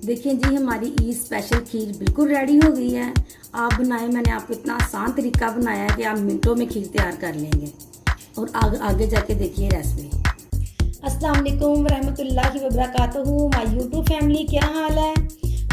देखिए जी, हमारी ईद स्पेशल खीर बिल्कुल रेडी हो गई है। आप बनाए, मैंने आपको इतना आसान तरीका बनाया है कि आप मिनटों में खीर तैयार कर लेंगे। और आगे जाके देखिए रेसिपी। अस्सलाम वालेकुम रहमतुल्लाहि व बरकातहू। माय यूट्यूब फैमिली, क्या हाल है?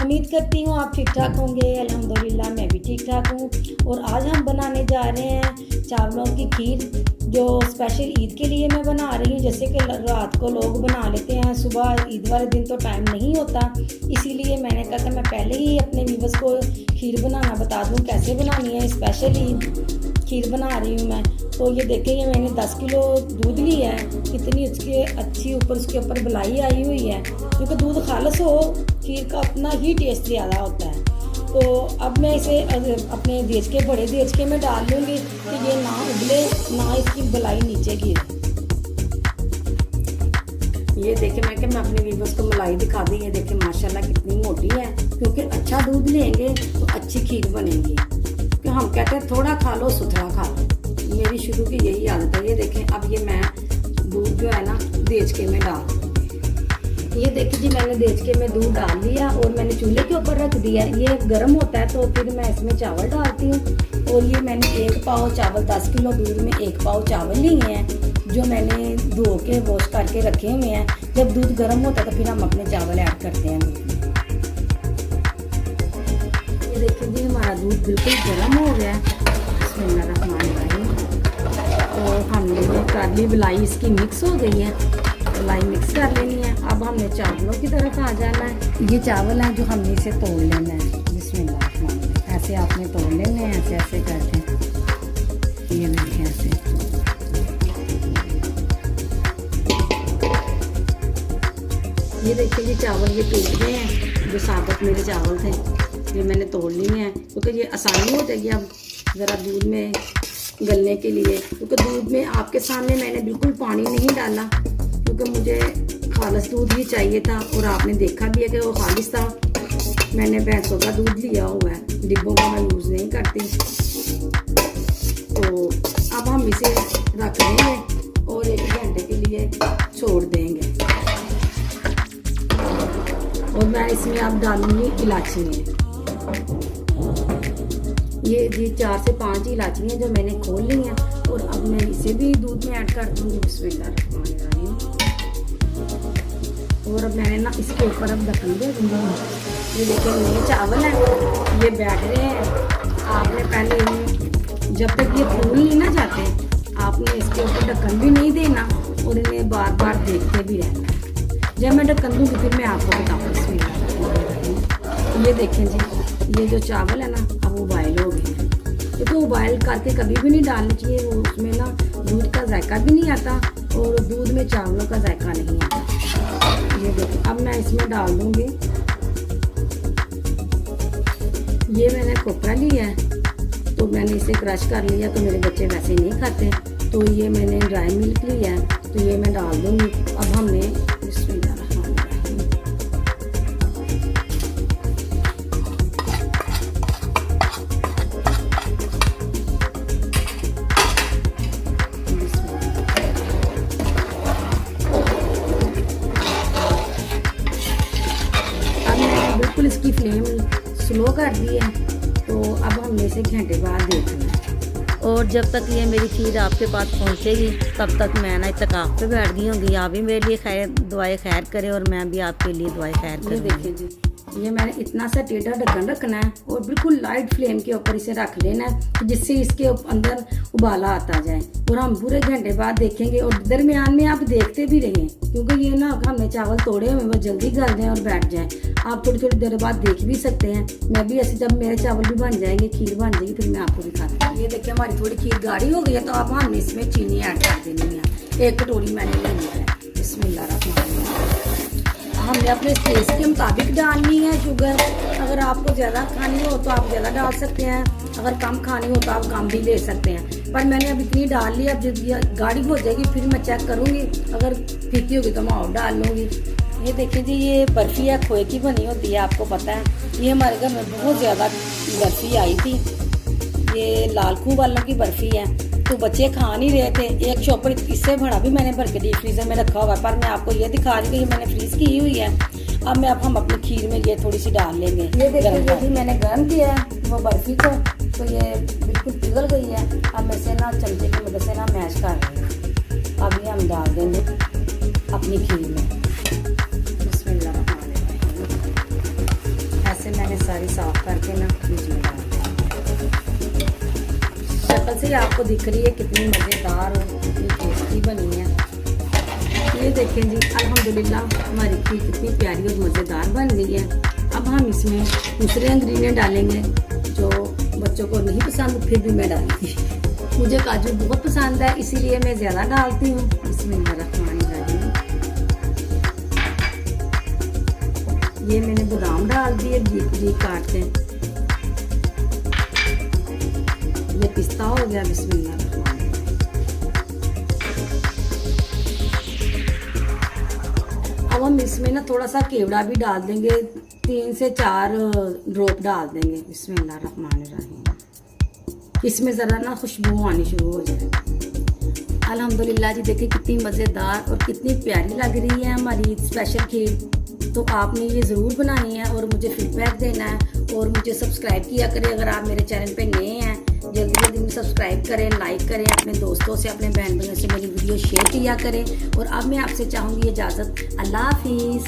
उम्मीद करती हूँ आप ठीक ठाक होंगे। अल्हम्दुलिल्लाह मैं भी ठीक ठाक हूँ। और आज हम बनाने जा रहे हैं चावलों की खीर, जो स्पेशल ईद के लिए मैं बना रही हूँ। जैसे कि रात को लोग बना लेते हैं, सुबह ईद वाले दिन तो टाइम नहीं होता, इसीलिए मैंने कहा कि मैं पहले ही अपने व्यूअर्स को खीर बनाना बता दूँ कैसे बनानी है। स्पेशल ईद खीर बना रही हूँ मैं। तो ये देखेंगे, मैंने 10 किलो दूध लिया है। कितनी उसके अच्छी ऊपर उसके ऊपर बलाई आई हुई है, क्योंकि दूध खालस हो खीर का अपना ही टेस्ट ज़्यादा होता है। तो अब मैं इसे अपने देश के बड़े देश के में डाल लूँगी कि ये ना उबले, ना इसकी बलाई नीचे गिरे। ये देखिए, मैं अपने व्यूअर्स को मलाई दिखा दी। ये देखिए माशाल्लाह कितनी मोटी है, क्योंकि अच्छा दूध लेंगे तो अच्छी खीर बनेगी। कि हम कहते हैं थोड़ा खा लो सुथरा खा लो, मेरी शुरू की यही आदत है। ये देखें, अब ये मैं दूध जो है ना देचके में डाल, ये देखिए जी, मैंने देचके में दूध डाल लिया और मैंने चूल्हे के ऊपर रख दिया। ये गर्म होता है तो फिर मैं इसमें चावल डालती हूँ। और ये मैंने 1 पाव चावल, 10 किलो दूध में 1 पाव चावल लिए हैं, जो मैंने धो के वॉश करके रखे हुए हैं। जब दूध गर्म होता है तो फिर हम अपने चावल ऐड करते हैं दूध में। ये देखिए जी, हमारा दूध बिल्कुल गर्म हो गया है। और हमने ये कर ली बलाई, इसकी मिक्स हो गई है, बलाई मिक्स कर लेनी है। अब हमने चावलों की तरफ आ जाना है। ये चावल है जो हमने इसे तोड़ लेना है। बिस्मिल्लाह, ऐसे आपने तोड़ लेने हैं, ऐसे ऐसे करके। ये देखिए ऐसे। ये देखिए जी, चावल ये टूट गए हैं, जो साबुत मेरे चावल थे ये मैंने तोड़ लिए हैं, क्योंकि ये आसानी हो जाएगी अब ज़रा दूध में गलने के लिए। क्योंकि दूध में आपके सामने मैंने बिल्कुल पानी नहीं डाला, क्योंकि मुझे खालिस दूध ही चाहिए था। और आपने देखा भी है कि वो खालिस था। मैंने भैंसों का दूध लिया हुआ है, डिब्बों का मैं यूज़ नहीं करती। तो अब हम इसे रख देंगे और 1 घंटे के लिए छोड़ देंगे। और मैं इसमें अब डालूंगी इलायची। ये जी 4 से 5 इलायची हैं जो मैंने खोल ली हैं। और अब मैं इसे भी दूध में ऐड कर दूंगी। बिस्मिल्लाहिर्रहमानिर्रहीम। और अब मैंने ना इसके ऊपर अब ढक्कन दे दूंगी। ये देखिए, नए चावल हैं, ये बैठ रहे हैं। आपने पहले जब तक ये फूल नहीं ना जाते, आपने इसके ऊपर ढक्कन भी नहीं देना और इन्हें बार बार देखते भी रहना है। जब मैं ढक्कन दूँगी फिर मैं आपको बताऊँगी। बिस्मिल्लाह। ये देखें जी, ये जो चावल है ना अब उबाइल हो गए हैं। क्योंकि उबाइल करके कभी भी नहीं डालना चाहिए, वो उसमें ना दूध का जायका भी नहीं आता और दूध में चावलों का जायका नहीं आता। ये देखो, अब मैं इसमें डाल दूंगी। ये मैंने कोपरा लिया है, तो मैंने इसे क्रश कर लिया, तो मेरे बच्चे वैसे नहीं खाते। तो ये मैंने ड्राई मिल्क लिया है, तो ये मैं डाल दूंगी। अब हमने बिल्कुल इसकी फ्लेम स्लो कर दी है। तो अब हमने इसे घंटे बाद देखना है। और जब तक ये मेरी खीर आपके पास पहुंचेगी, तब तक मैं ना इत्तेकाफ पे बैठ गई होंगी। आप भी मेरे लिए खैर दुआएं खैर करें और मैं भी आपके लिए दुआएं खैर करूँ। देखिए जी, ये मैंने इतना सा टेढ़ा ढक्कन रखना है और बिल्कुल लाइट फ्लेम के ऊपर इसे रख लेना है, जिससे इसके अंदर उबाला आता जाए। और हम पूरे घंटे बाद देखेंगे। और दरमियान में आप देखते भी रहें, क्योंकि ये ना हमने चावल तोड़े हुए वो जल्दी गल जाए और बैठ जाए। आप थोड़ी थोड़ी देर बाद देख भी सकते हैं। मैं भी ऐसे, जब मेरे चावल भी बन जाएंगे, खीर बन जाएगी, फिर मैं आपको दिखाती हूँ। ये देखिए, हमारी थोड़ी खीर गाढ़ी हो गई है, तो अब हमने इसमें चीनी ऐड कर देनी है। 1 कटोरी मैंने ले लिया है। बिस्मिल्लाहिर्रहमानिर्रहीम। हमने अपने टेस्ट के मुताबिक डालनी है शुगर। अगर आपको ज़्यादा खानी हो तो आप ज़्यादा डाल सकते हैं, अगर कम खानी हो तो आप कम भी ले सकते हैं। पर मैंने अब इतनी डाल ली, अब जब गाढ़ी हो जाएगी फिर मैं चेक करूँगी, अगर फीकी होगी तो मैं और डाल लूँगी। ये देखिए जी, ये बर्फ़ी है, खोए की बनी होती है, आपको पता है। ये हमारे घर में बहुत ज़्यादा बर्फ़ी आई थी। ये लालकू वालों की बर्फ़ी है, तो बच्चे खा नहीं रहे थे। एक चॉपर इससे बड़ा भी मैंने भर के डीप फ्रीज़र में रखा हुआ है, पर मैं आपको ये दिखा रही हूँ कि ये मैंने फ्रीज़ की हुई है। अब हम अपनी खीर में ये थोड़ी सी डाल लेंगे। ये देखिए गरम ये भी मैंने गर्म किया है वो बर्फी को, तो ये बिल्कुल पिघल गई है। अब मैं इसे ना चमचे की मदद से ना मैश कर रही हूँ। अब ये हम डाल देंगे अपनी खीर में। बिस्मिल्लाहिर्रहमानिर्रहीम। ऐसे मैंने सारी साफ करके ना फ्रिज में डाल दी। शक्ल से ही आपको दिख रही है कितनी मज़ेदार और कितनी टेस्टी बनी है। ये देखें जी, अल्हम्दुलिल्लाह हमारी खीर कितनी प्यारी और मज़ेदार बन गई है। अब हम इसमें दूसरे इंग्रेडिएंट डालेंगे जो बच्चों को नहीं पसंद, फिर भी मैं डालती। मुझे काजू बहुत पसंद है इसीलिए मैं ज़्यादा डालती हूँ। बिस्मिल्लाहिर्रहमानिर्रहीम। ये मैंने बादाम डाल दिए बारीक काट के। ये पिस्ता हो गया। बिस्मिल्लाहिर्रहमानिर्रहीम। अब हम इसमें ना थोड़ा सा केवड़ा भी डाल देंगे, 3 से 4 ड्रॉप डाल देंगे। बिस्मिल्लाहिर्रहमानिर्रहीम। इसमें ज़रा ना खुशबू आनी शुरू हो जाए। अल्हम्दुलिल्लाह जी, देखिए कितनी मज़ेदार और कितनी प्यारी लग रही है हमारी स्पेशल खीर। तो आपने ये ज़रूर बनानी है और मुझे फीडबैक देना है और मुझे सब्सक्राइब किया करें अगर आप मेरे चैनल पे नए हैं। जल्दी जल्दी मुझे सब्सक्राइब करें, लाइक करें, अपने दोस्तों से, अपने बहन भाइयों से मेरी वीडियो शेयर किया करें। और अब मैं आपसे चाहूँगी इजाज़त। अल्लाह हाफिज़।